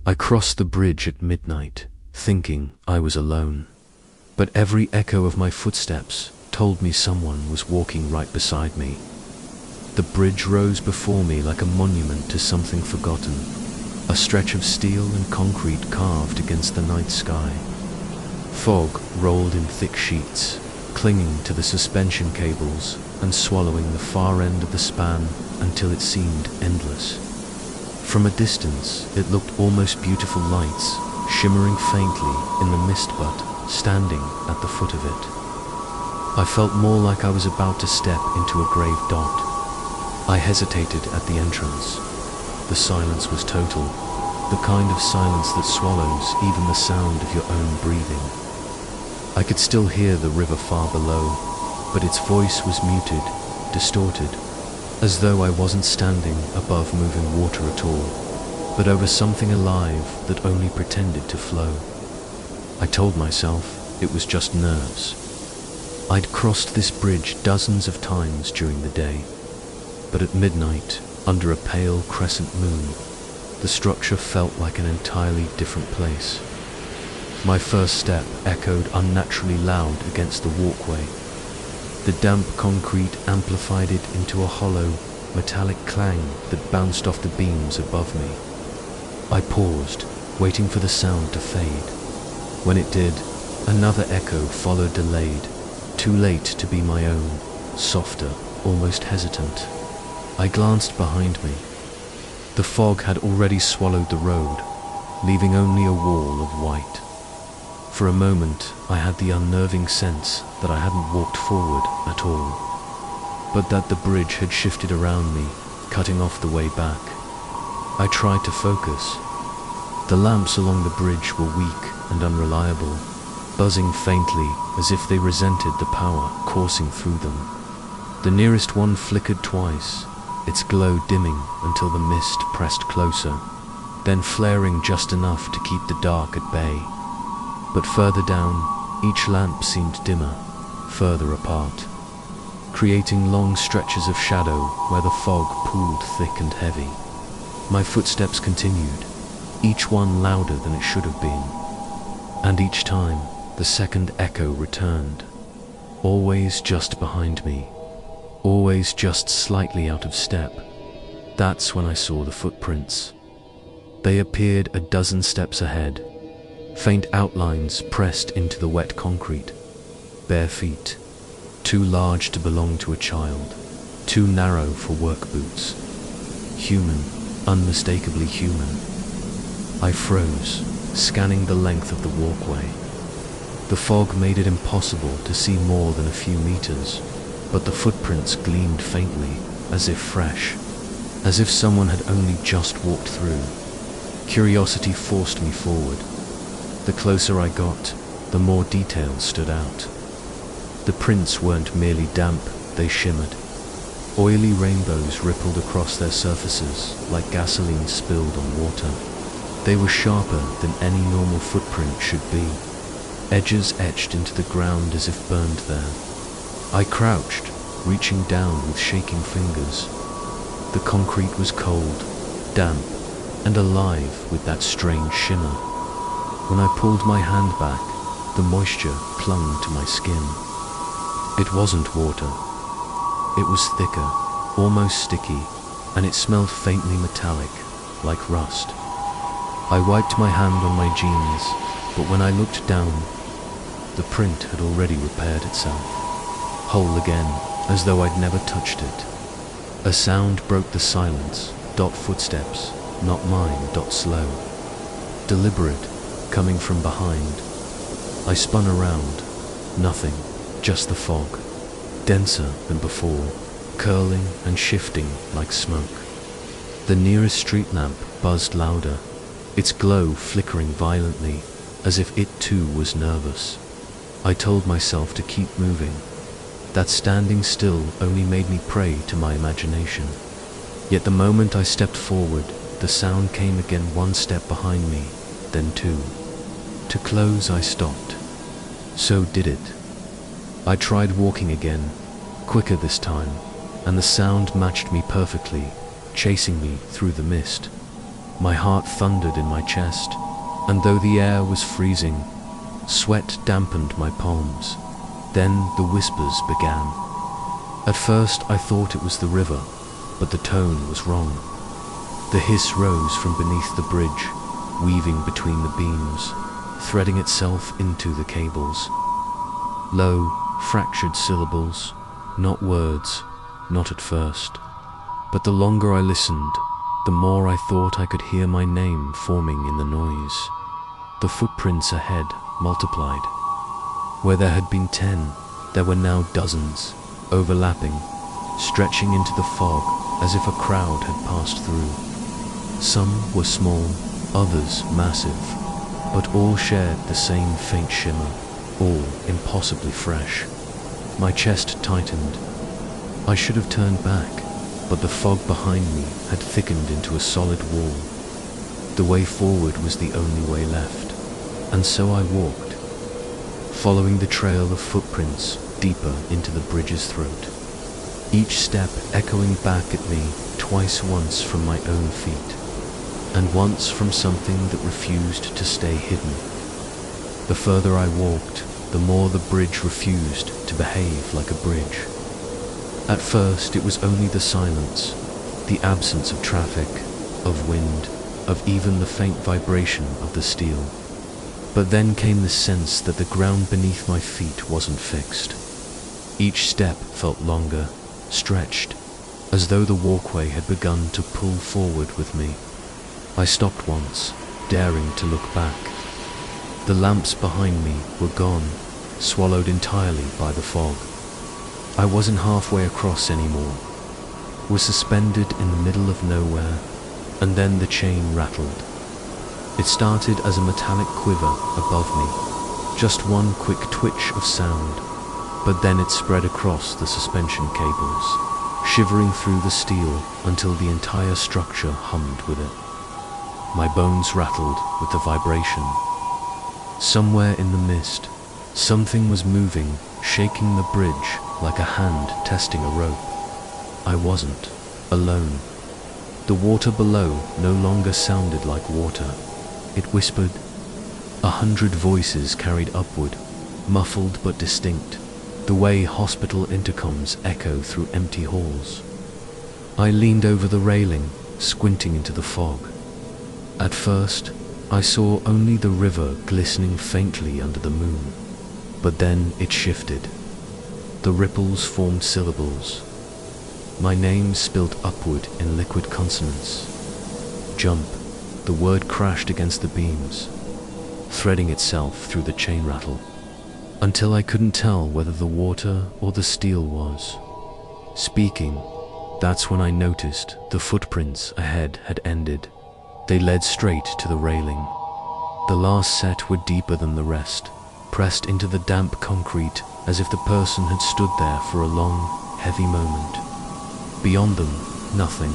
I crossed the bridge at midnight, thinking I was alone. But every echo of my footsteps told me someone was walking right beside me. The bridge rose before me like a monument to something forgotten, a stretch of steel and concrete carved against the night sky. Fog rolled in thick sheets, clinging to the suspension cables and swallowing the far end of the span until it seemed endless. From a distance, it looked almost beautiful lights, shimmering faintly in the mist, but standing at the foot of it. I felt more like I was about to step into a grave dot. I hesitated at the entrance. The silence was total, the kind of silence that swallows even the sound of your own breathing. I could still hear the river far below, but its voice was muted, distorted, as though I wasn't standing above moving water at all, but over something alive that only pretended to flow. I told myself it was just nerves. I'd crossed this bridge dozens of times during the day, but at midnight, under a pale crescent moon, the structure felt like an entirely different place. My first step echoed unnaturally loud against the walkway. The damp concrete amplified it into a hollow, metallic clang that bounced off the beams above me. I paused, waiting for the sound to fade. When it did, another echo followed, delayed, too late to be my own, softer, almost hesitant. I glanced behind me. The fog had already swallowed the road, leaving only a wall of white. For a moment, I had the unnerving sense that I hadn't walked forward at all, but that the bridge had shifted around me, cutting off the way back. I tried to focus. The lamps along the bridge were weak and unreliable, buzzing faintly as if they resented the power coursing through them. The nearest one flickered twice, its glow dimming until the mist pressed closer, then flaring just enough to keep the dark at bay. But further down, each lamp seemed dimmer, further apart, creating long stretches of shadow where the fog pooled thick and heavy. My footsteps continued, each one louder than it should have been, and each time the second echo returned, always just behind me, always just slightly out of step. That's when I saw the footprints. They appeared a dozen steps ahead, faint outlines pressed into the wet concrete, bare feet, too large to belong to a child, too narrow for work boots. Human, unmistakably human. I froze, scanning the length of the walkway. The fog made it impossible to see more than a few meters, but the footprints gleamed faintly, as if fresh, as if someone had only just walked through. Curiosity forced me forward. The closer I got, the more details stood out. The prints weren't merely damp, they shimmered. Oily rainbows rippled across their surfaces like gasoline spilled on water. They were sharper than any normal footprint should be, edges etched into the ground as if burned there. I crouched, reaching down with shaking fingers. The concrete was cold, damp, and alive with that strange shimmer. When I pulled my hand back, the moisture clung to my skin. It wasn't water. It was thicker, almost sticky, and it smelled faintly metallic, like rust. I wiped my hand on my jeans, but when I looked down, the print had already repaired itself, whole again, as though I'd never touched it. A sound broke the silence, dot footsteps, not mine, dot slow. Deliberate, coming from behind. I spun around. Nothing, just the fog, denser than before, curling and shifting like smoke. The nearest street lamp buzzed louder, its glow flickering violently, as if it too was nervous. I told myself to keep moving. That standing still only made me prey to my imagination. Yet the moment I stepped forward, the sound came again, one step behind me, then two. To close, I stopped. So did it. I tried walking again, quicker this time, and the sound matched me perfectly, chasing me through the mist. My heart thundered in my chest, and though the air was freezing, sweat dampened my palms. Then the whispers began. At first I thought it was the river, but the tone was wrong. The hiss rose from beneath the bridge, weaving between the beams, threading itself into the cables. Low, fractured syllables, not words, not at first. But the longer I listened, the more I thought I could hear my name forming in the noise. The footprints ahead multiplied. Where there had been 10, there were now dozens, overlapping, stretching into the fog as if a crowd had passed through. Some were small, others massive, but all shared the same faint shimmer, all impossibly fresh. My chest tightened. I should have turned back, but the fog behind me had thickened into a solid wall. The way forward was the only way left, and so I walked, following the trail of footprints deeper into the bridge's throat, each step echoing back at me once from my own feet, and once from something that refused to stay hidden. The further I walked, the more the bridge refused to behave like a bridge. At first it was only the silence, the absence of traffic, of wind, of even the faint vibration of the steel. But then came the sense that the ground beneath my feet wasn't fixed. Each step felt longer, stretched, as though the walkway had begun to pull forward with me. I stopped once, daring to look back. The lamps behind me were gone, swallowed entirely by the fog. I wasn't halfway across anymore, was suspended in the middle of nowhere, and then the chain rattled. It started as a metallic quiver above me, just one quick twitch of sound, but then it spread across the suspension cables, shivering through the steel until the entire structure hummed with it. My bones rattled with the vibration. Somewhere in the mist, something was moving, shaking the bridge like a hand testing a rope. I wasn't alone. The water below no longer sounded like water. It whispered. 100 voices carried upward, muffled but distinct, the way hospital intercoms echo through empty halls. I leaned over the railing, squinting into the fog. At first, I saw only the river glistening faintly under the moon, but then it shifted. The ripples formed syllables. My name spilled upward in liquid consonants. Jump. The word crashed against the beams, threading itself through the chain rattle, until I couldn't tell whether the water or the steel was speaking. That's when I noticed the footprints ahead had ended. They led straight to the railing. The last set were deeper than the rest, pressed into the damp concrete as if the person had stood there for a long, heavy moment. Beyond them, nothing,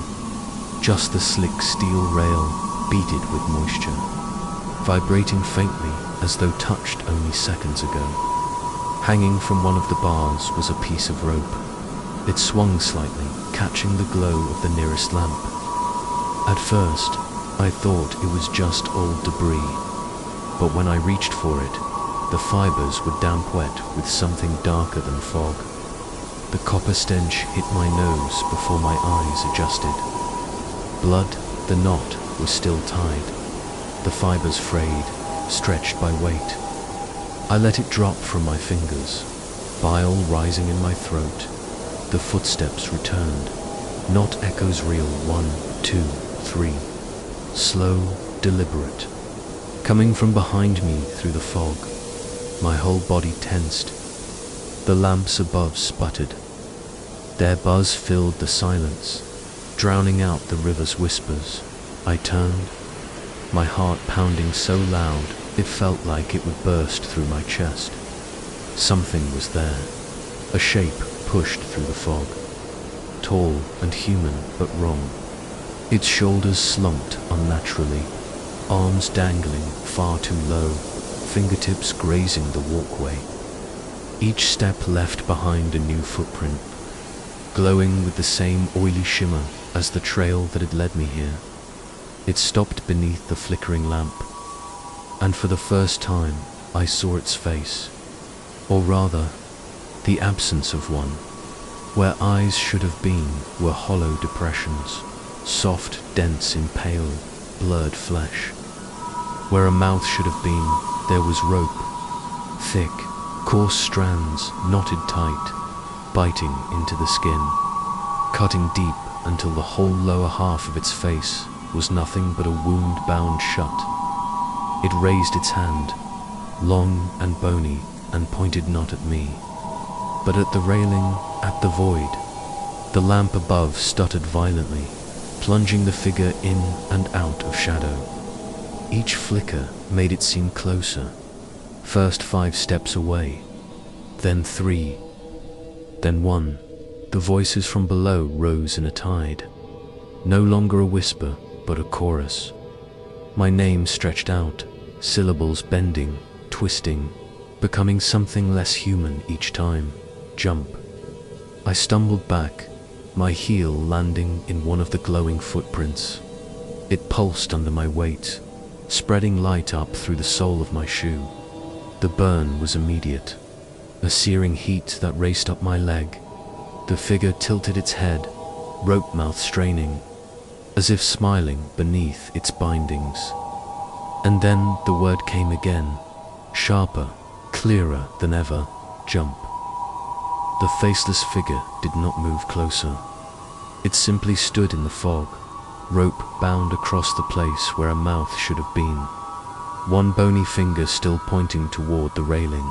just the slick steel rail beaded with moisture, vibrating faintly as though touched only seconds ago. Hanging from one of the bars was a piece of rope. It swung slightly, catching the glow of the nearest lamp. At first, I thought it was just old debris, but when I reached for it, the fibers were damp wet with something darker than fog. The copper stench hit my nose before my eyes adjusted. Blood, the knot, was still tied, the fibers frayed, stretched by weight. I let it drop from my fingers, bile rising in my throat. The footsteps returned, not echoes real, 1, 2, 3. Slow, deliberate, coming from behind me through the fog. My whole body tensed. The lamps above sputtered. Their buzz filled the silence, drowning out the river's whispers. I turned, my heart pounding so loud it felt like it would burst through my chest. Something was there, a shape pushed through the fog, tall and human but wrong. Its shoulders slumped unnaturally, arms dangling far too low, fingertips grazing the walkway. Each step left behind a new footprint, glowing with the same oily shimmer as the trail that had led me here. It stopped beneath the flickering lamp, and for the first time I saw its face, or rather, the absence of one. Where eyes should have been were hollow depressions, soft dents in pale, blurred flesh. Where a mouth should have been, there was rope, thick, coarse strands knotted tight, biting into the skin, cutting deep until the whole lower half of its face was nothing but a wound bound shut. It raised its hand, long and bony, and pointed not at me, but at the railing, at the void. The lamp above stuttered violently, plunging the figure in and out of shadow. Each flicker made it seem closer. First 5 steps away, then 3, then 1. The voices from below rose in a tide. No longer a whisper, but a chorus. My name stretched out, syllables bending, twisting, becoming something less human each time. Jump. I stumbled back, my heel landing in one of the glowing footprints. It pulsed under my weight, spreading light up through the sole of my shoe. The burn was immediate, a searing heat that raced up my leg. The figure tilted its head, rope mouth straining, as if smiling beneath its bindings. And then the word came again, sharper, clearer than ever, jump. The faceless figure did not move closer. It simply stood in the fog, rope bound across the place where a mouth should have been, one bony finger still pointing toward the railing.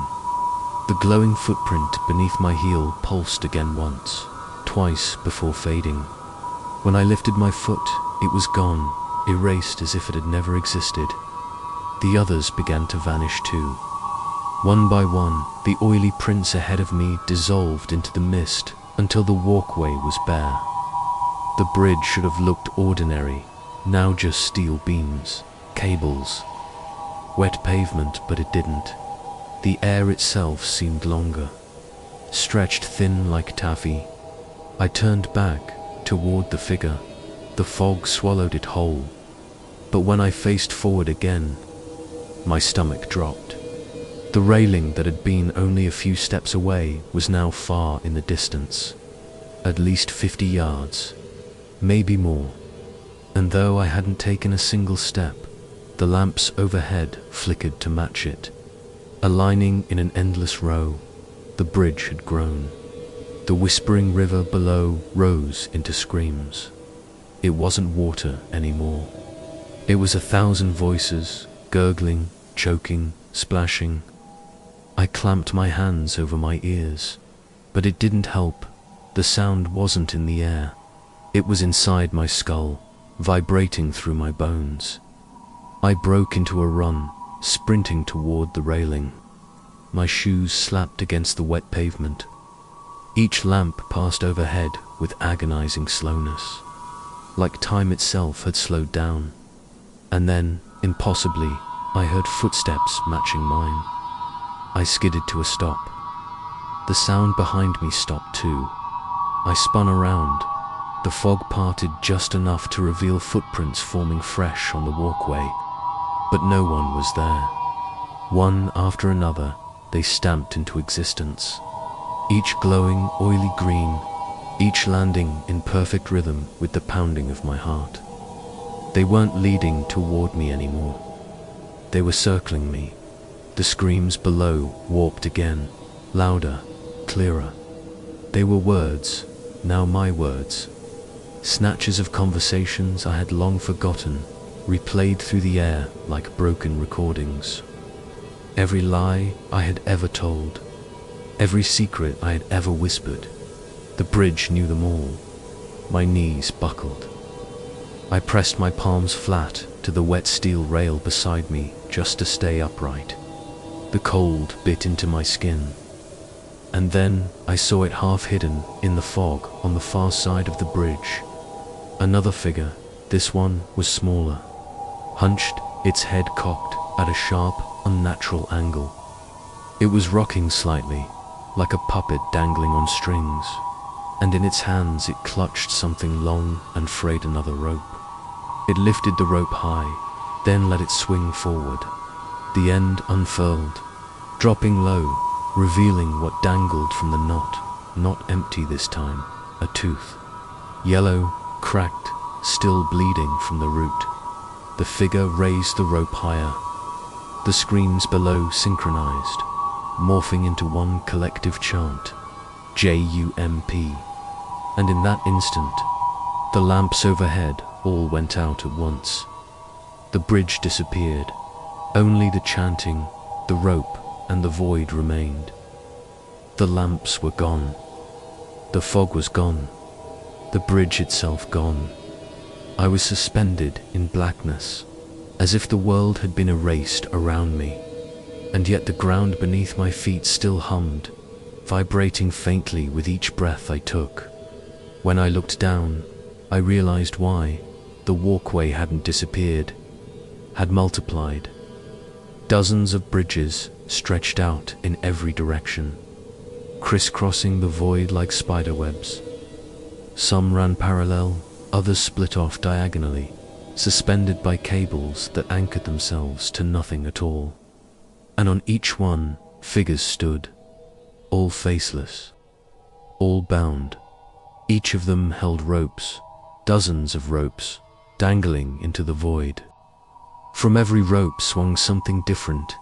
The glowing footprint beneath my heel pulsed again once, twice before fading. When I lifted my foot, it was gone, erased as if it had never existed. The others began to vanish too. One by one, the oily prints ahead of me dissolved into the mist until the walkway was bare. The bridge should have looked ordinary, now just steel beams, cables, wet pavement, but it didn't. The air itself seemed longer, stretched thin like taffy. I turned back toward the figure. The fog swallowed it whole, but when I faced forward again, my stomach dropped. The railing that had been only a few steps away was now far in the distance, at least 50 yards, maybe more. And though I hadn't taken a single step, the lamps overhead flickered to match it. Aligning in an endless row, the bridge had grown. The whispering river below rose into screams. It wasn't water anymore. It was 1,000 voices, gurgling, choking, splashing. I clamped my hands over my ears, but it didn't help. The sound wasn't in the air. It was inside my skull, vibrating through my bones. I broke into a run, sprinting toward the railing. My shoes slapped against the wet pavement. Each lamp passed overhead with agonizing slowness, like time itself had slowed down. And then, impossibly, I heard footsteps matching mine. I skidded to a stop. The sound behind me stopped too. I spun around. The fog parted just enough to reveal footprints forming fresh on the walkway, but no one was there. One after another, they stamped into existence, each glowing oily green, each landing in perfect rhythm with the pounding of my heart. They weren't leading toward me anymore. They were circling me. The screams below warped again, louder, clearer. They were words, now my words. Snatches of conversations I had long forgotten, replayed through the air like broken recordings. Every lie I had ever told, every secret I had ever whispered. The bridge knew them all. My knees buckled. I pressed my palms flat to the wet steel rail beside me just to stay upright. The cold bit into my skin. And then I saw it half hidden in the fog on the far side of the bridge. Another figure, this one was smaller, hunched, its head cocked at a sharp, unnatural angle. It was rocking slightly, like a puppet dangling on strings, and in its hands it clutched something long and frayed another rope. It lifted the rope high, then let it swing forward. The end unfurled, dropping low, revealing what dangled from the knot, not empty this time, a tooth. Yellow, cracked, still bleeding from the root. The figure raised the rope higher. The screams below synchronized, morphing into one collective chant, J-U-M-P. And in that instant, the lamps overhead all went out at once. The bridge disappeared. Only the chanting, the rope, and the void remained. The lamps were gone. The fog was gone. The bridge itself gone. I was suspended in blackness, as if the world had been erased around me, and yet the ground beneath my feet still hummed, vibrating faintly with each breath I took. When I looked down, I realized why. The walkway hadn't disappeared, had multiplied. Dozens of bridges stretched out in every direction, crisscrossing the void like spiderwebs. Some ran parallel, others split off diagonally, suspended by cables that anchored themselves to nothing at all. And on each one, figures stood, all faceless, all bound. Each of them held ropes, dozens of ropes, dangling into the void. From every rope swung something different,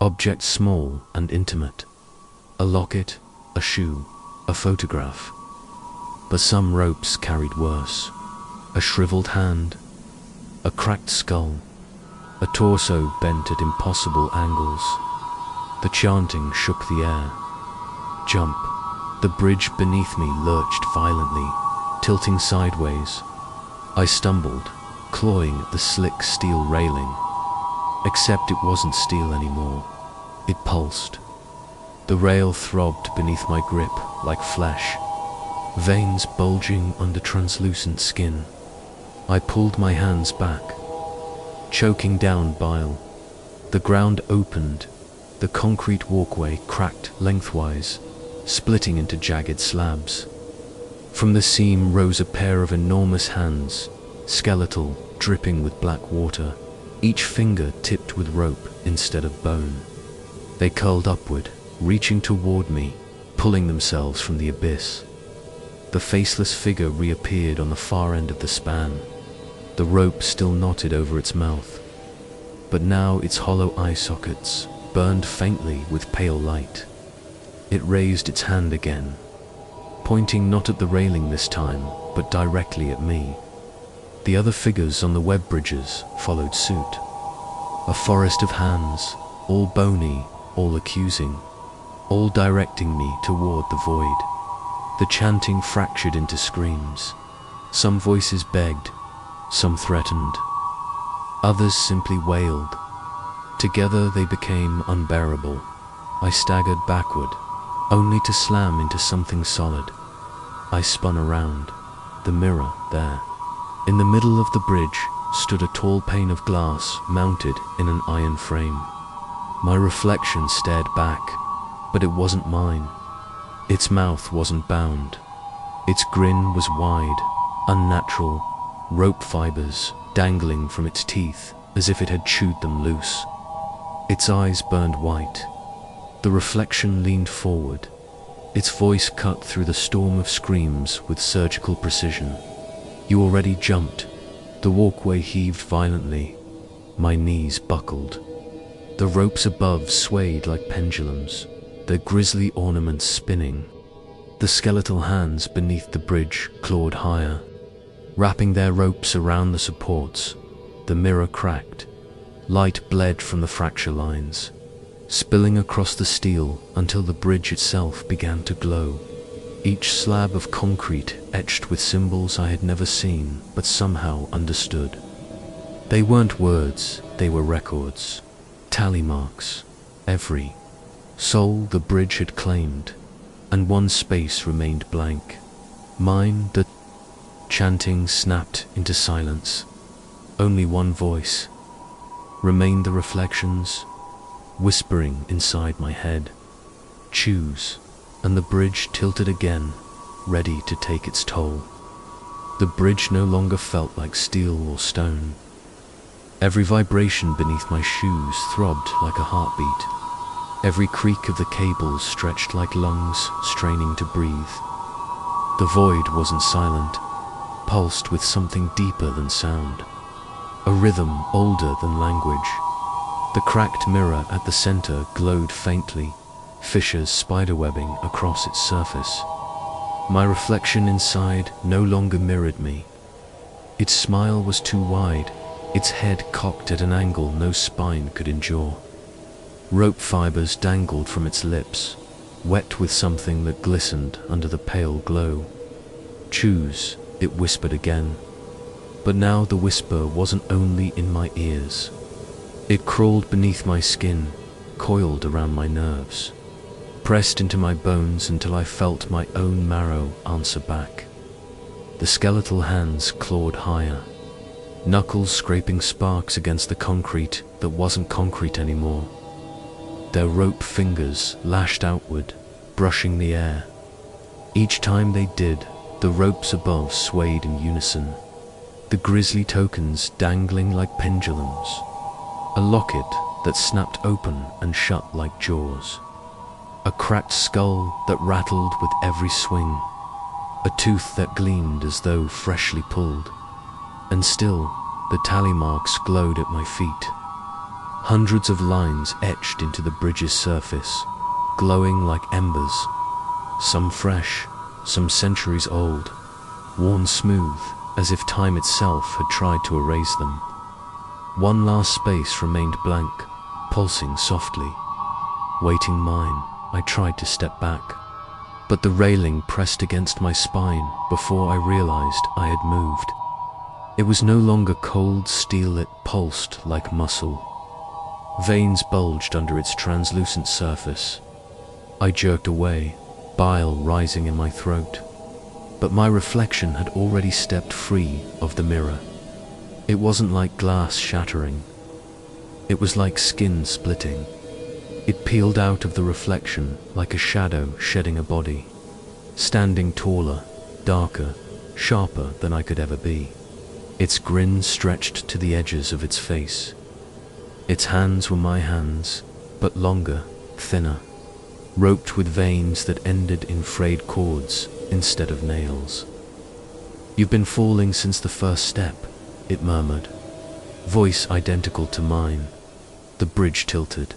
objects small and intimate. A locket, a shoe, a photograph. But some ropes carried worse. A shriveled hand, a cracked skull, a torso bent at impossible angles. The chanting shook the air. Jump. The bridge beneath me lurched violently, tilting sideways. I stumbled, clawing at the slick steel railing. Except it wasn't steel anymore. It pulsed. The rail throbbed beneath my grip like flesh, veins bulging under translucent skin. I pulled my hands back, choking down bile. The ground opened. The concrete walkway cracked lengthwise, splitting into jagged slabs. From the seam rose a pair of enormous hands, skeletal, dripping with black water, each finger tipped with rope instead of bone. They curled upward, reaching toward me, pulling themselves from the abyss. The faceless figure reappeared on the far end of the span, the rope still knotted over its mouth. But now its hollow eye sockets burned faintly with pale light. It raised its hand again, pointing not at the railing this time, but directly at me. The other figures on the web bridges followed suit. A forest of hands, all bony, all accusing, all directing me toward the void. The chanting fractured into screams. Some voices begged, some threatened. Others simply wailed. Together they became unbearable. I staggered backward, only to slam into something solid. I spun around, the mirror there. In the middle of the bridge stood a tall pane of glass mounted in an iron frame. My reflection stared back, but it wasn't mine. Its mouth wasn't bound. Its grin was wide, unnatural, rope fibers dangling from its teeth as if it had chewed them loose. Its eyes burned white. The reflection leaned forward. Its voice cut through the storm of screams with surgical precision. You already jumped. The walkway heaved violently. My knees buckled. The ropes above swayed like pendulums, their grisly ornaments spinning. The skeletal hands beneath the bridge clawed higher, wrapping their ropes around the supports. The mirror cracked. Light bled from the fracture lines, spilling across the steel until the bridge itself began to glow. Each slab of concrete etched with symbols I had never seen but somehow understood. They weren't words, they were records, tally marks. Every soul the bridge had claimed, and one space remained blank. Mine. The chanting snapped into silence. Only one voice remained, the reflections whispering inside my head. Choose. And the bridge tilted again, ready to take its toll. The bridge no longer felt like steel or stone. Every vibration beneath my shoes throbbed like a heartbeat. Every creak of the cables stretched like lungs straining to breathe. The void wasn't silent, pulsed with something deeper than sound, a rhythm older than language. The cracked mirror at the center glowed faintly, fissures spiderwebbing across its surface. My reflection inside no longer mirrored me. Its smile was too wide, its head cocked at an angle no spine could endure. Rope fibers dangled from its lips, wet with something that glistened under the pale glow. "Choose," it whispered again. But now the whisper wasn't only in my ears. It crawled beneath my skin, coiled around my nerves, pressed into my bones until I felt my own marrow answer back. The skeletal hands clawed higher, knuckles scraping sparks against the concrete that wasn't concrete anymore. Their rope fingers lashed outward, brushing the air. Each time they did, the ropes above swayed in unison, the grisly tokens dangling like pendulums, a locket that snapped open and shut like jaws, a cracked skull that rattled with every swing, a tooth that gleamed as though freshly pulled. And still, the tally marks glowed at my feet. Hundreds of lines etched into the bridge's surface, glowing like embers, some fresh, some centuries old, worn smooth as if time itself had tried to erase them. One last space remained blank, pulsing softly. Waiting mine, I tried to step back, but the railing pressed against my spine before I realized I had moved. It was no longer cold steel, it pulsed like muscle. Veins bulged under its translucent surface. I jerked away, bile rising in my throat. But my reflection had already stepped free of the mirror. It wasn't like glass shattering. It was like skin splitting. It peeled out of the reflection like a shadow shedding a body, standing taller, darker, sharper than I could ever be. Its grin stretched to the edges of its face. Its hands were my hands, but longer, thinner, roped with veins that ended in frayed cords instead of nails. "You've been falling since the first step," it murmured, voice identical to mine. The bridge tilted.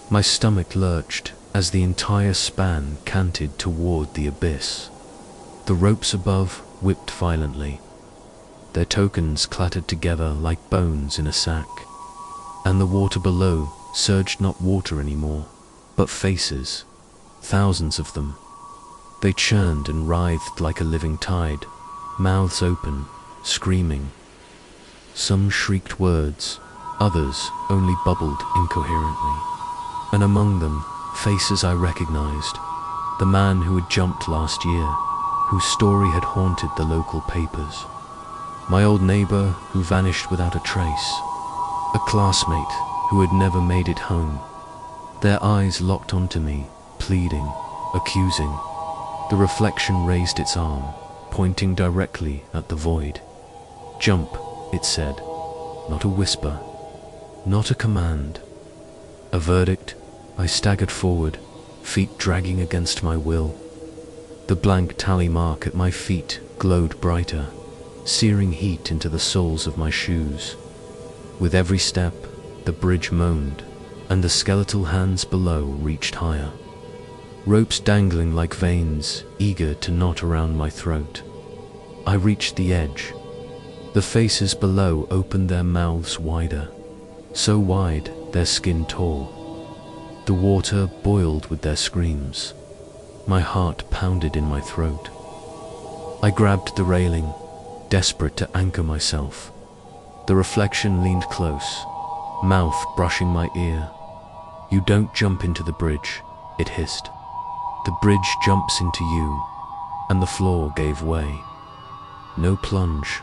My stomach lurched as the entire span canted toward the abyss. The ropes above whipped violently. Their tokens clattered together like bones in a sack, and the water below surged not water anymore, but faces, thousands of them. They churned and writhed like a living tide, mouths open, screaming. Some shrieked words, others only bubbled incoherently. And among them, faces I recognized. The man who had jumped last year, whose story had haunted the local papers. My old neighbor who vanished without a trace. A classmate who had never made it home. Their eyes locked onto me, pleading, accusing. The reflection raised its arm, pointing directly at the void. "Jump," it said, not a whisper, not a command. A verdict. I staggered forward, feet dragging against my will. The blank tally mark at my feet glowed brighter, searing heat into the soles of my shoes. With every step, the bridge moaned, and the skeletal hands below reached higher. Ropes dangling like veins, eager to knot around my throat. I reached the edge. The faces below opened their mouths wider, so wide their skin tore. The water boiled with their screams. My heart pounded in my throat. I grabbed the railing, desperate to anchor myself. The reflection leaned close, mouth brushing my ear. "You don't jump into the bridge," it hissed. "The bridge jumps into you," and the floor gave way. No plunge,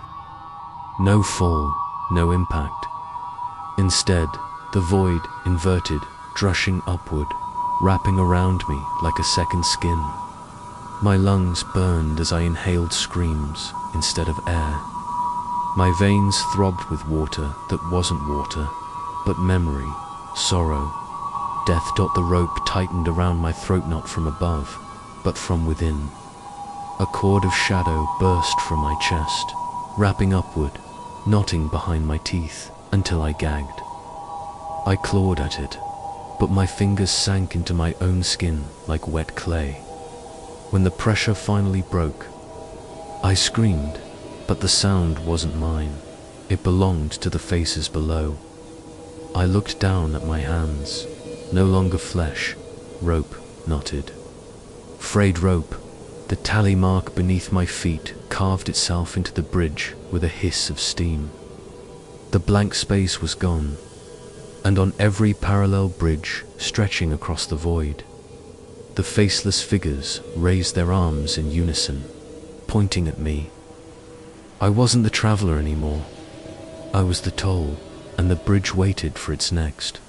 no fall, no impact. Instead, the void inverted, drushing upward, wrapping around me like a second skin. My lungs burned as I inhaled screams instead of air. My veins throbbed with water that wasn't water, but memory, sorrow, death. The rope tightened around my throat, not from above, but from within. A cord of shadow burst from my chest, wrapping upward, knotting behind my teeth until I gagged. I clawed at it, but my fingers sank into my own skin like wet clay. When the pressure finally broke, I screamed, but the sound wasn't mine. It belonged to the faces below. I looked down at my hands, no longer flesh, rope knotted. Frayed rope. The tally mark beneath my feet carved itself into the bridge with a hiss of steam. The blank space was gone, and on every parallel bridge stretching across the void, the faceless figures raised their arms in unison, pointing at me. I wasn't the traveler anymore. I was the toll, and the bridge waited for its next.